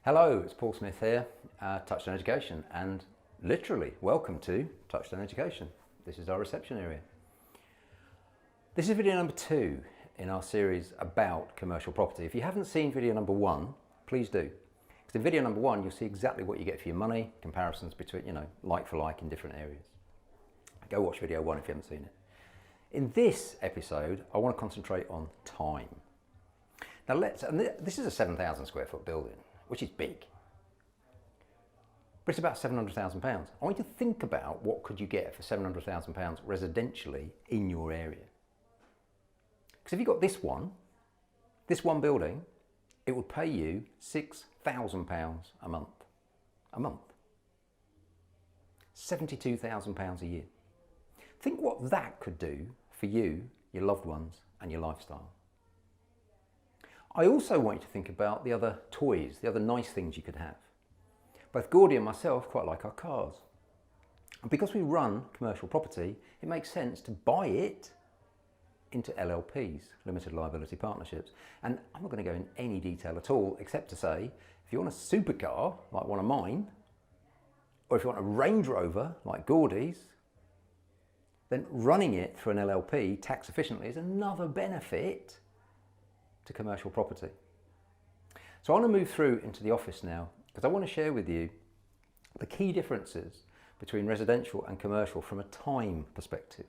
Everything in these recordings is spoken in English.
Hello, it's Paul Smith here, Touchstone Education, and literally welcome to Touchstone Education. This is our reception area. This is video number 2 in our series about commercial property. If you haven't seen video number 1, please do. Because in video number 1, you'll see exactly what you get for your money, comparisons between, like for like in different areas. Go watch video 1 if you haven't seen it. In this episode, I want to concentrate on time. Now this is a 7,000 square foot building, which is big, but it's about £700,000. I want you to think about what could you get for £700,000 residentially in your area. Because if you got this one building, it would pay you £6,000 a month. £72,000 a year. Think what that could do for you, your loved ones, and your lifestyle. I also want you to think about the other toys, the other nice things you could have. Both Gordy and myself quite like our cars. And because we run commercial property, it makes sense to buy it into LLPs, limited liability partnerships. And I'm not going to go in any detail at all, except to say, if you want a supercar, like one of mine, or if you want a Range Rover, like Gordy's, then running it through an LLP tax efficiently is another benefit to commercial property. So I want to move through into the office now because I want to share with you the key differences between residential and commercial from a time perspective.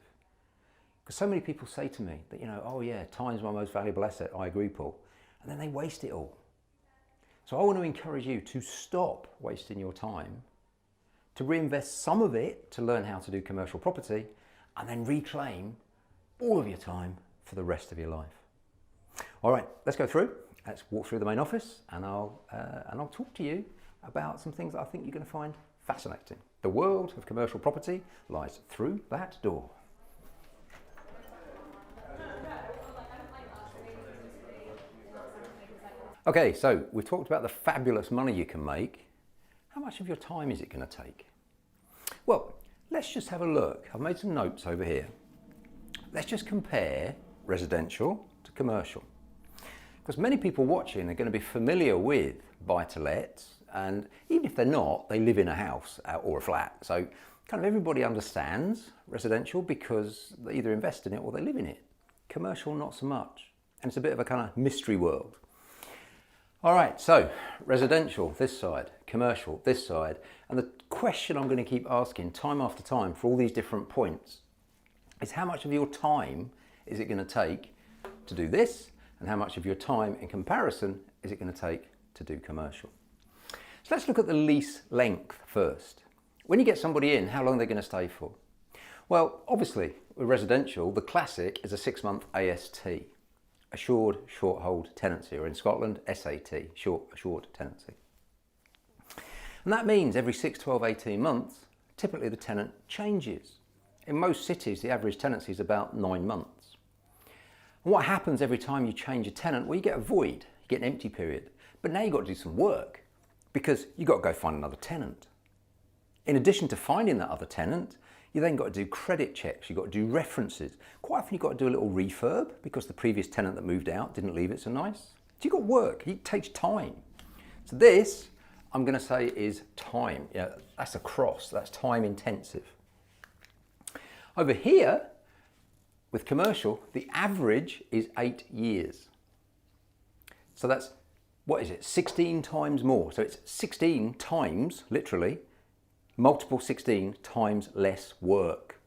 Because so many people say to me that, oh yeah, time's my most valuable asset. I agree, Paul. And then they waste it all. So I want to encourage you to stop wasting your time, to reinvest some of it to learn how to do commercial property, and then reclaim all of your time for the rest of your life. All right, let's go through. Let's walk through the main office, and I'll talk to you about some things that I think you're going to find fascinating. The world of commercial property lies through that door. Okay, so we've talked about the fabulous money you can make. How much of your time is it going to take? Well, let's just have a look. I've made some notes over here. Let's just compare residential to commercial. Because many people watching are going to be familiar with buy-to-lets, and even if they're not, they live in a house or a flat. So kind of everybody understands residential because they either invest in it or they live in it. Commercial, not so much. And it's a bit of a kind of mystery world. All right, so residential this side, commercial this side. And the question I'm going to keep asking time after time for all these different points is how much of your time is it going to take to do this? And how much of your time in comparison is it going to take to do commercial? So let's look at the lease length first. When you get somebody in, how long are they going to stay for? Well, obviously, with residential, the classic is a 6-month AST, Assured Short Hold Tenancy, or in Scotland, SAT, Assured Tenancy. And that means every 6, 12, 18 months, typically the tenant changes. In most cities, the average tenancy is about 9 months. And what happens every time you change a tenant? Well, you get a void, you get an empty period. But now you've got to do some work because you've got to go find another tenant. In addition to finding that other tenant, you then got to do credit checks, you've got to do references. Quite often you've got to do a little refurb because the previous tenant that moved out didn't leave it so nice. So you've got work, it takes time. So this, I'm going to say, is time. That's a cross, that's time intensive. Over here, with commercial, the average is 8 years. So that's, 16 times more. So it's 16 times, literally, multiple 16 times less work.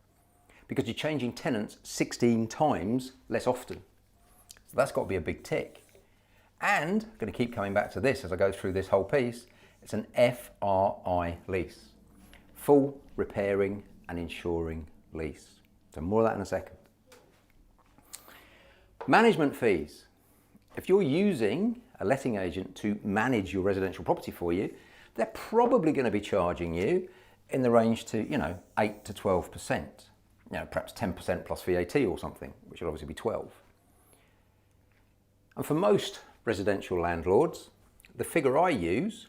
Because you're changing tenants 16 times less often. So that's got to be a big tick. And I'm going to keep coming back to this as I go through this whole piece. It's an FRI lease. Full repairing and insuring lease. So more of that in a second. Management fees. If you're using a letting agent to manage your residential property for you, they're probably going to be charging you in the range to, 8 to 12%. Perhaps 10% plus VAT or something, which will obviously be 12. And for most residential landlords, the figure I use,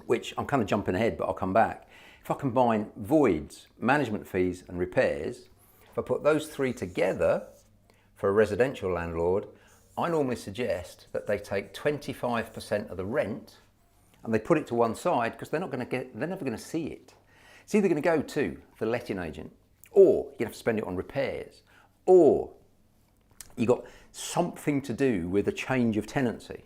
which I'm kind of jumping ahead, but I'll come back. If I combine voids, management fees and repairs, if I put those three together, for a residential landlord, I normally suggest that they take 25% of the rent and they put it to one side because they're never going to see it. It's either going to go to the letting agent, or you have to spend it on repairs, or you got something to do with a change of tenancy,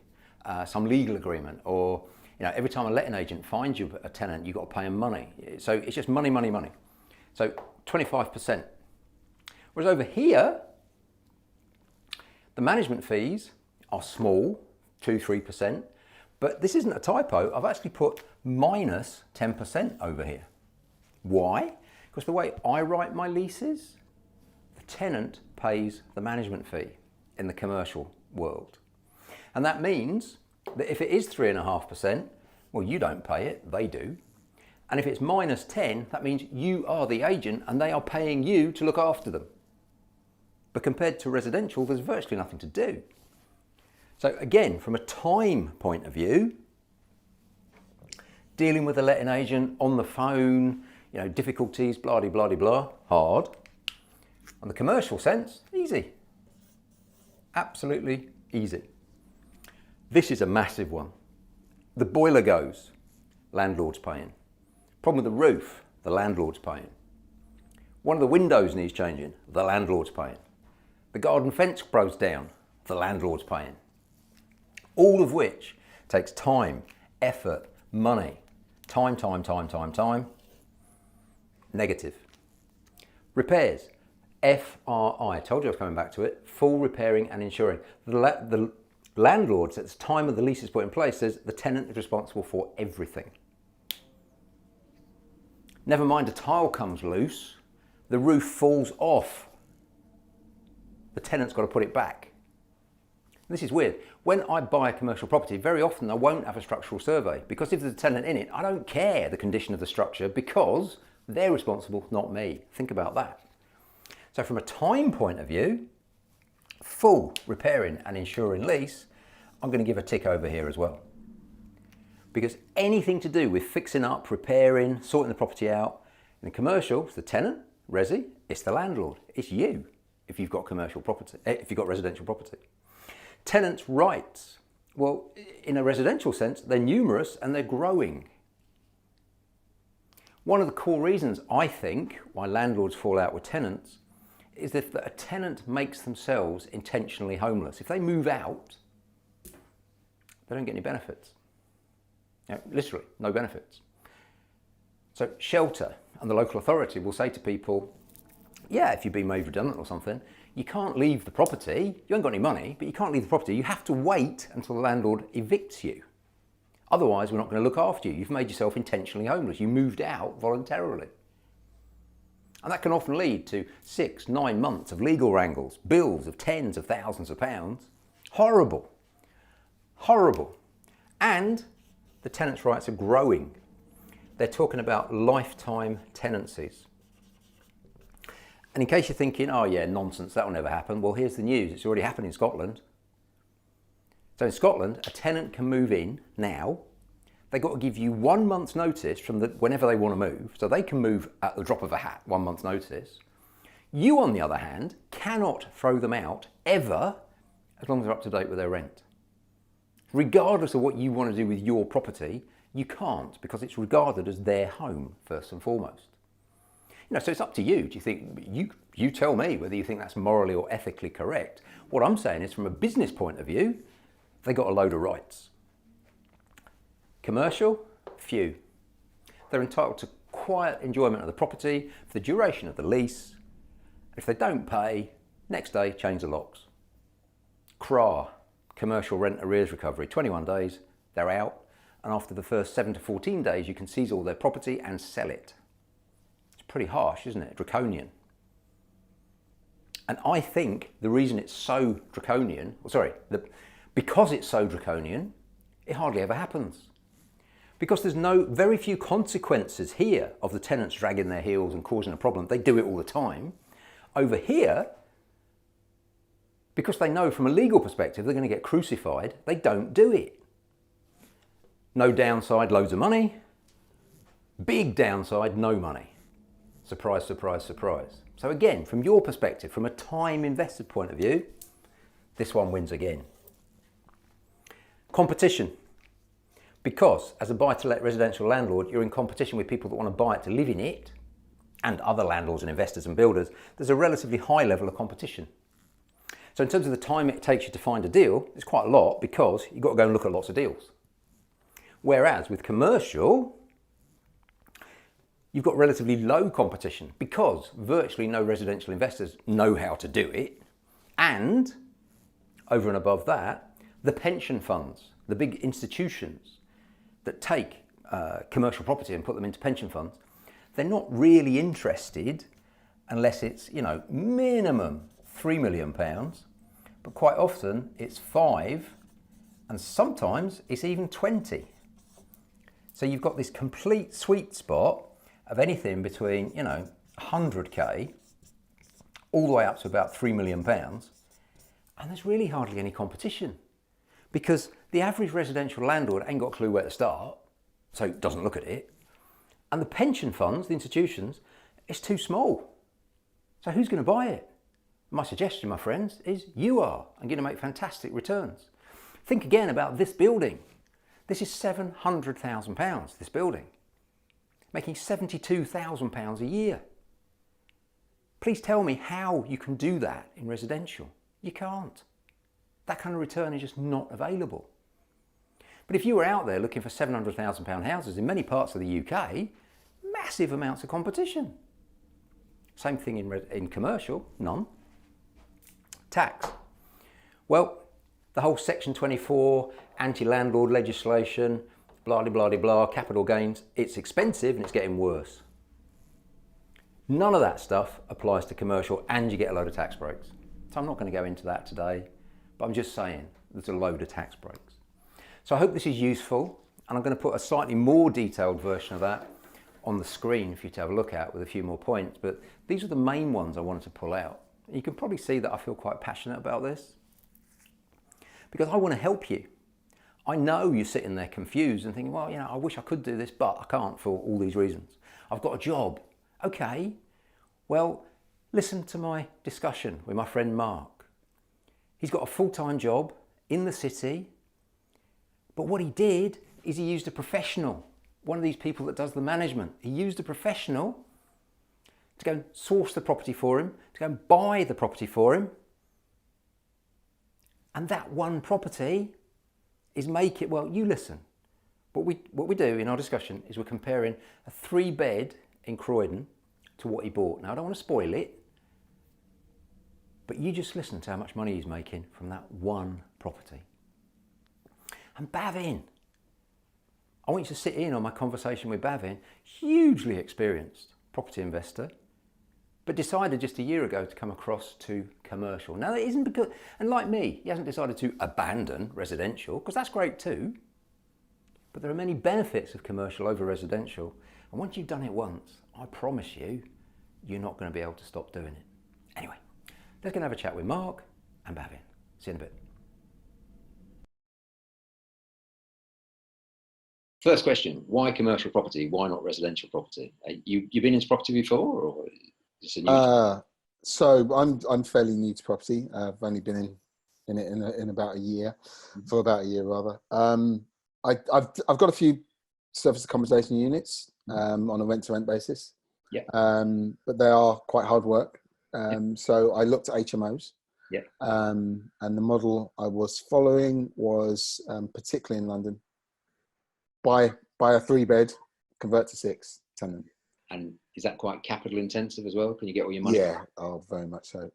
some legal agreement, or every time a letting agent finds you a tenant, you've got to pay them money. So it's just money, money, money. So 25%. Whereas over here, the management fees are small, 2-3%, but this isn't a typo. I've actually put minus 10% over here. Why? Because the way I write my leases, the tenant pays the management fee in the commercial world. And that means that if it is 3.5%, well, you don't pay it, they do. And if it's minus 10, that means you are the agent and they are paying you to look after them. But compared to residential, there's virtually nothing to do. So again, from a time point of view, dealing with a letting agent on the phone, difficulties, blah, blah, blah, blah, hard. On the commercial sense, easy. Absolutely easy. This is a massive one. The boiler goes, landlord's paying. Problem with the roof, the landlord's paying. One of the windows needs changing, the landlord's paying. The garden fence grows down, the landlord's paying. All of which takes time, effort, money. Time. Negative. Repairs. FRI. I told you I was coming back to it. Full repairing and insuring. The landlord, at the time of the lease is put in place, says the tenant is responsible for everything. Never mind a tile comes loose, the roof falls off. The tenant's got to put it back. This is weird. When I buy a commercial property, very often I won't have a structural survey because if there's a tenant in it, I don't care the condition of the structure because they're responsible, not me. Think about that. So from a time point of view, full repairing and insuring lease, I'm going to give a tick over here as well. Because anything to do with fixing up, repairing, sorting the property out, in commercial, it's the tenant, resi, it's the landlord, it's you if you've got commercial property, if you've got residential property. Tenants' rights, well, in a residential sense, they're numerous and they're growing. One of the core reasons, I think, why landlords fall out with tenants is if a tenant makes themselves intentionally homeless. If they move out, they don't get any benefits. Literally, no benefits. So shelter, and the local authority will say to people, yeah, if you've been made redundant or something, you can't leave the property. You haven't got any money, but you can't leave the property. You have to wait until the landlord evicts you. Otherwise, we're not going to look after you. You've made yourself intentionally homeless. You moved out voluntarily. And that can often lead to 6-9 months of legal wrangles, bills of tens of thousands of pounds. Horrible. Horrible. And the tenants' rights are growing. They're talking about lifetime tenancies. And in case you're thinking, oh yeah, nonsense, that will never happen. Well, here's the news. It's already happened in Scotland. So in Scotland, a tenant can move in now. They've got to give you 1 month's notice from whenever they want to move. So they can move at the drop of a hat, 1 month's notice. You, on the other hand, cannot throw them out ever as long as they're up to date with their rent. Regardless of what you want to do with your property, you can't because it's regarded as their home first and foremost. So it's up to you. Do you think, you tell me whether you think that's morally or ethically correct. What I'm saying is from a business point of view, they got a load of rights. Commercial, few. They're entitled to quiet enjoyment of the property for the duration of the lease. If they don't pay, next day, change the locks. CRA, commercial rent arrears recovery, 21 days, they're out. And after the first 7 to 14 days, you can seize all their property and sell it. It's pretty harsh, isn't it? Draconian. And I think the reason it's so draconian, because it's so draconian, it hardly ever happens. Because there's very few consequences here of the tenants dragging their heels and causing a problem. They do it all the time. Over here, because they know from a legal perspective they're going to get crucified, they don't do it. No downside, loads of money. Big downside, no money. Surprise, surprise, surprise. So again, from your perspective, from a time invested point of view, this one wins again. Competition. Because as a buy-to-let residential landlord, you're in competition with people that want to buy it to live in it, and other landlords and investors and builders. There's a relatively high level of competition. So in terms of the time it takes you to find a deal, it's quite a lot because you've got to go and look at lots of deals. Whereas with commercial, you've got relatively low competition because virtually no residential investors know how to do it. And over and above that, the pension funds, the big institutions that take commercial property and put them into pension funds, they're not really interested unless it's, minimum £3 million, but quite often it's 5 and sometimes it's even 20. So you've got this complete sweet spot of anything between, 100k all the way up to about £3 million. And there's really hardly any competition because the average residential landlord ain't got a clue where to start, so doesn't look at it. And the pension funds, the institutions, it's too small. So who's going to buy it? My suggestion, my friends, is you are and going to make fantastic returns. Think again about this building. This is £700,000, this building, making £72,000 a year. Please tell me how you can do that in residential. You can't. That kind of return is just not available. But if you were out there looking for £700,000 houses in many parts of the UK, massive amounts of competition. Same thing in commercial, none. Tax. Well, the whole Section 24 anti-landlord legislation, blah, blah, blah, blah, capital gains, it's expensive and it's getting worse. None of that stuff applies to commercial and you get a load of tax breaks. So I'm not going to go into that today, but I'm just saying there's a load of tax breaks. So I hope this is useful, and I'm going to put a slightly more detailed version of that on the screen for you to have a look at with a few more points, but these are the main ones I wanted to pull out. You can probably see that I feel quite passionate about this because I want to help you. I know you're sitting there confused and thinking, well, I wish I could do this, but I can't for all these reasons. I've got a job. Okay, well, listen to my discussion with my friend Mark. He's got a full-time job in the city, but what he did is he used a professional, one of these people that does the management. He used a professional to go and source the property for him, to go and buy the property for him. And that one property is you listen. What we do in our discussion is we're comparing a 3-bed in Croydon to what he bought. Now, I don't want to spoil it, but you just listen to how much money he's making from that one property. And Bavin, I want you to sit in on my conversation with Bavin, hugely experienced property investor, but decided just a year ago to come across to commercial. Now, that isn't because, and like me, he hasn't decided to abandon residential, because that's great too, but there are many benefits of commercial over residential. And once you've done it once, I promise you, you're not going to be able to stop doing it. Anyway, let's go and have a chat with Mark and Bavin. See you in a bit. First question, why commercial property? Why not residential property? You've been into property before, or is it new? So I'm fairly new to property. I've only been in it in about a year, for about a year rather. I've got a few service accommodation units on a rent-to-rent basis. Yeah. But they are quite hard work. So I looked at HMOs. Yeah. And the model I was following was particularly in London. Buy a 3-bed, convert to 6 tenant. And is that quite capital intensive as well? Can you get all your money? Yeah, very much so.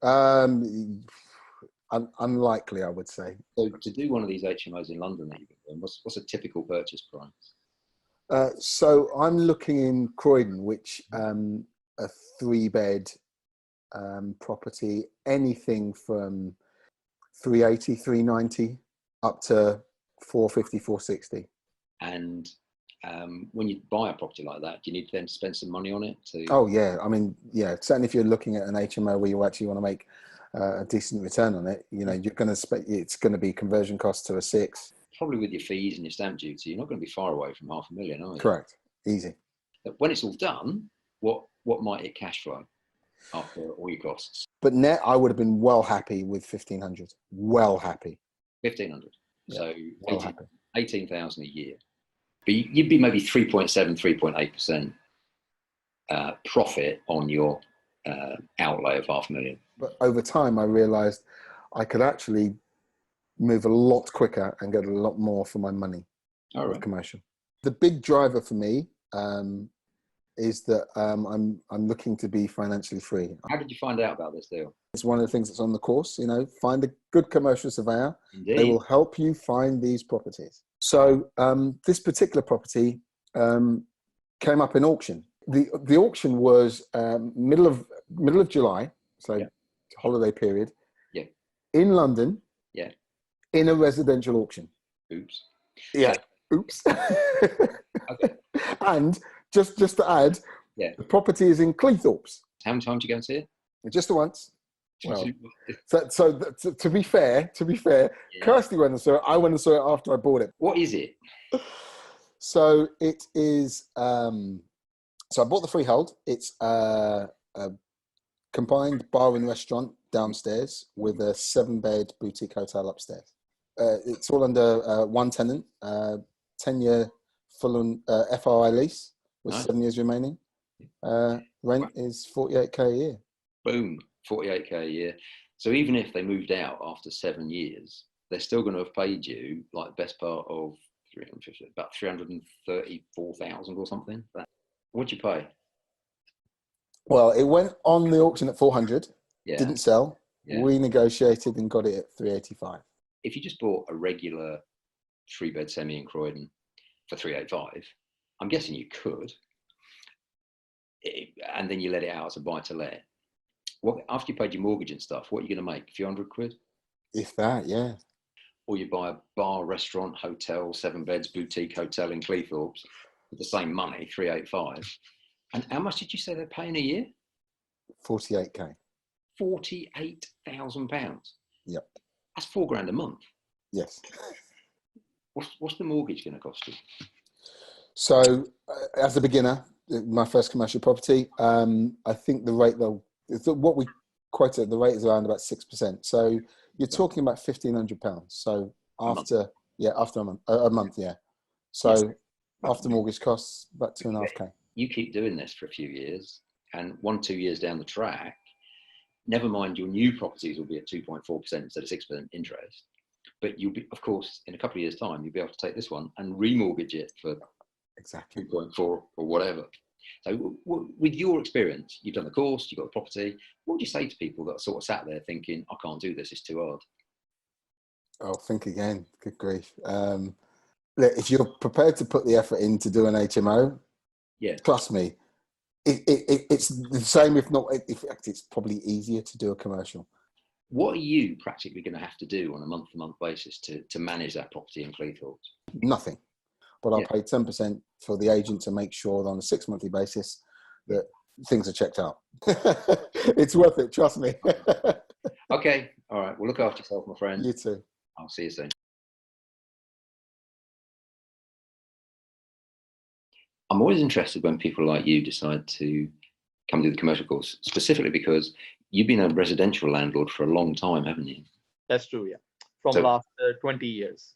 Unlikely, I would say. So to do one of these HMOs in London that you've been doing, what's a typical purchase price? So I'm looking in Croydon, which a 3-bed property, anything from 380, 390 up to 450, 460. And when you buy a property like that, do you need then to spend some money on it? Oh yeah, I mean, yeah, certainly if you're looking at an HMO where you actually want to make a decent return on it, you're going to spend, it's going to be conversion costs to a 6. Probably with your fees and your stamp duty, you're not going to be far away from $500,000, are you? Correct, easy. But when it's all done, what might it cash flow after all your costs? But net, I would have been well happy with 1,500. Well happy. 1,500. Yeah, So well happy. 18,000 a year. But you'd be maybe 3.7, 3.8% profit on your outlay of 500,000. But over time, I realized I could actually move a lot quicker and get a lot more for my money with commercial. The big driver for me is that I'm looking to be financially free. How did you find out about this deal? It's one of the things that's on the course. You know, find a good commercial surveyor. Indeed. They will help you find these properties. So this particular property came up in auction. The auction was middle of July, so holiday period. Yeah. In London. Yeah. In a residential auction. Oops. Yeah. Oops. Okay. And just to add, the property is in Cleethorpes. How many times did you go and see it? Just the once. Well, so to be fair, Kirsty went and saw it. I went and saw it after I bought it. What is it? So it is. So I bought the freehold. It's a combined bar and restaurant downstairs with a 7-bed boutique hotel upstairs. It's all under one tenant, 10-year full FRI lease with 7 years remaining. Rent is 48k a year. Boom, 48k a year. So even if they moved out after 7 years, they're still going to have paid you like the best part of 350, about 334,000 or something. What'd you pay? Well, it went on the auction at 400. Didn't sell. Renegotiated and got it at 385. If you just bought a regular 3-bed semi in Croydon for 385, I'm guessing you could. And then you let it out as a buy to let. After you paid your mortgage and stuff, what are you going to make? A few hundred quid? If that, yeah. Or you buy a bar, restaurant, hotel, 7 beds, boutique hotel in Cleethorpes with the same money, 385. And how much did you say they're paying a year? 48k. £48,000. Yep. That's £4,000 a month. Yes. What's the mortgage going to cost you? So, as a beginner, my first commercial property, I think the rate what we quoted, the rate is around about 6%. So you're talking about £1,500. So after a month, yeah. So after mortgage costs, about 2.5k. You keep doing this for a few years, and 1-2 years down the track, never mind your new properties will be at 2.4% instead of 6% interest. But you'll be, of course, in a couple of years' time, you'll be able to take this one and remortgage it for exactly 2.4 or whatever. So with your experience, you've done the course, you've got the property, what would you say to people that are sort of sat there thinking, I can't do this, it's too hard? Oh, think again. Good grief. Look, if you're prepared to put the effort in to do an HMO, trust me, it's the same, if not, in fact, it's probably easier to do a commercial. What are you practically going to have to do on a month-to-month basis to manage that property in Cleethorpes? Nothing. But I'll pay 10% for the agent to make sure that on a 6-monthly basis that things are checked out. It's worth it, trust me. Okay, all right. Well, look after yourself, my friend. You too. I'll see you soon. I'm always interested when people like you decide to come do the commercial course, specifically because you've been a residential landlord for a long time, haven't you? That's true, yeah. From last 20 years.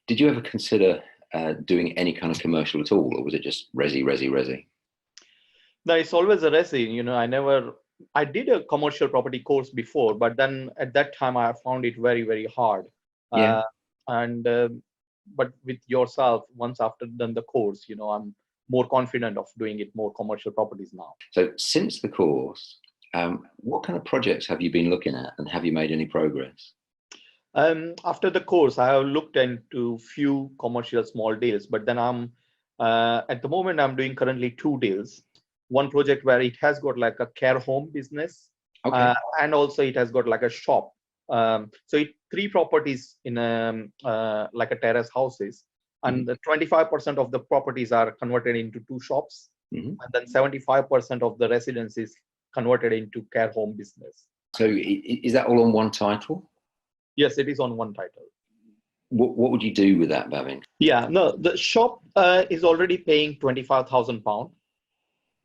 Did you ever consider doing any kind of commercial at all, or was it just resi? No, it's always a resi. You know, I did a commercial property course before, but then at that time I found it very, very hard. Yeah. But with yourself, once after done the course, you know, I'm more confident of doing it more commercial properties now. So since the course, what kind of projects have you been looking at, and have you made any progress? After the course, I have looked into few commercial small deals, but then at the moment I'm doing currently 2 deals. One project where it has got like a care home business, and also it has got like a shop. So 3 properties in like a terrace houses, and 25% of the properties are converted into 2 shops, and then 75% of the residence is converted into care home business. So is that all on one title? Yes, it is on one title. What would you do with that, Bhavin? Yeah, no, the shop is already paying £25,000.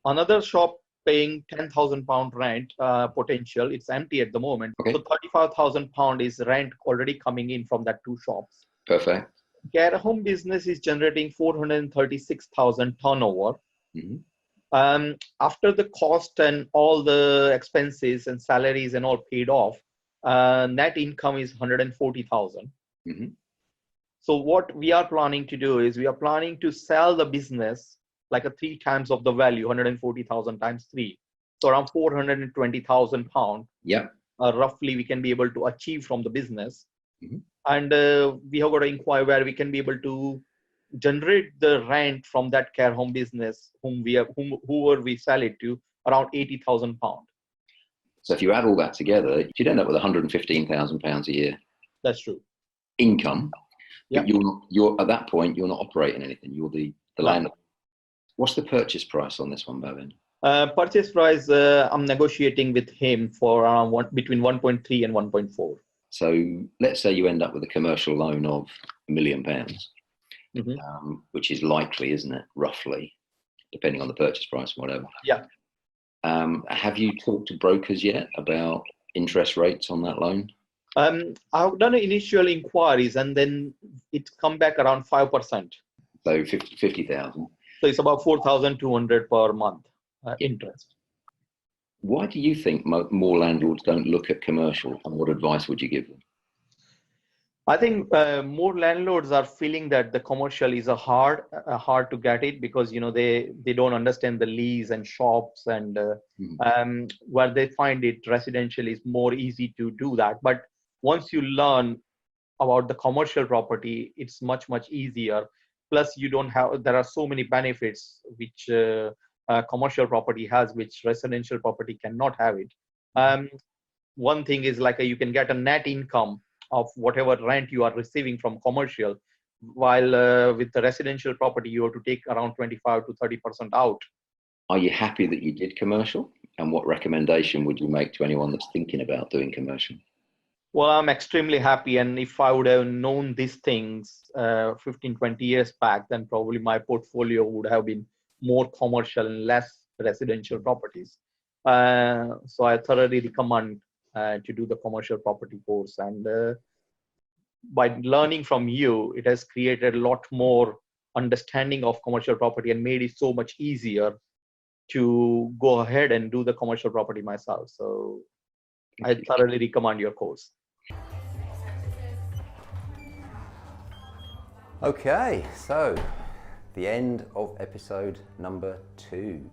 Another shop paying £10,000 rent potential. It's empty at the moment. So £35,000 is rent already coming in from that 2 shops. Perfect. care home business is generating 436,000 turnover. After the cost and all the expenses and salaries and all paid off, net income is 140,000. So what we are planning to do is we are planning to sell the business like a 3 times of the value, 140,000 times 3. So around 420,000 pounds. Yeah. Roughly we can be able to achieve from the business. And we have got to inquire where we can be able to generate the rent from that care home business, whoever we sell it to, around 80,000 pounds. So if you add all that together, you'd end up with 115,000 pounds a year. That's true. Income. Yeah. But you're at that point, you're not operating anything. You're the landlord. What's the purchase price on this one, Bhavin? Purchase price, I'm negotiating with him for around between 1.3 and 1.4. So let's say you end up with a commercial loan of £1 million, which is likely, isn't it? Roughly, depending on the purchase price, whatever. Yeah. Have you talked to brokers yet about interest rates on that loan? I've done initial inquiries and then it's come back around 5%. So 50,000. So it's about 4,200 per month interest. Why do you think more landlords don't look at commercial, and what advice would you give them? I think more landlords are feeling that the commercial is hard to get it because they don't understand the lease and shops and where they find it residential is more easy to do that. But once you learn about the commercial property, it's much easier. Plus, there are so many benefits which commercial property has, which residential property cannot have it. One thing is like you can get a net income of whatever rent you are receiving from commercial, while with the residential property, you have to take around 25 to 30% out. Are you happy that you did commercial? And what recommendation would you make to anyone that's thinking about doing commercial? Well, I'm extremely happy. And if I would have known these things 15, 20 years back, then probably my portfolio would have been more commercial and less residential properties. So I thoroughly recommend to do the commercial property course. And by learning from you, it has created a lot more understanding of commercial property and made it so much easier to go ahead and do the commercial property myself. So I thoroughly recommend your course. Okay, so the end of episode number 2.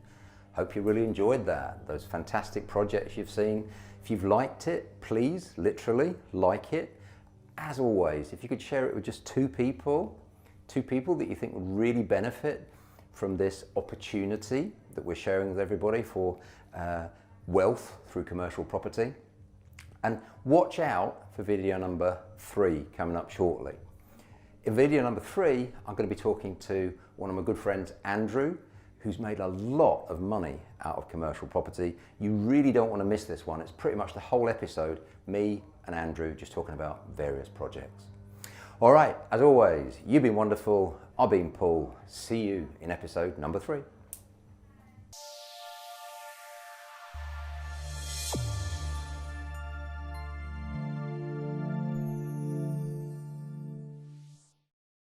Hope you really enjoyed that. Those fantastic projects you've seen. If you've liked it, please literally like it. As always, if you could share it with just two people that you think would really benefit from this opportunity that we're sharing with everybody for wealth through commercial property. And watch out for video number 3 coming up shortly. In video number 3, I'm going to be talking to one of my good friends, Andrew, who's made a lot of money out of commercial property. You really don't want to miss this one. It's pretty much the whole episode, me and Andrew just talking about various projects. All right, as always, you've been wonderful. I've been Paul. See you in episode number 3.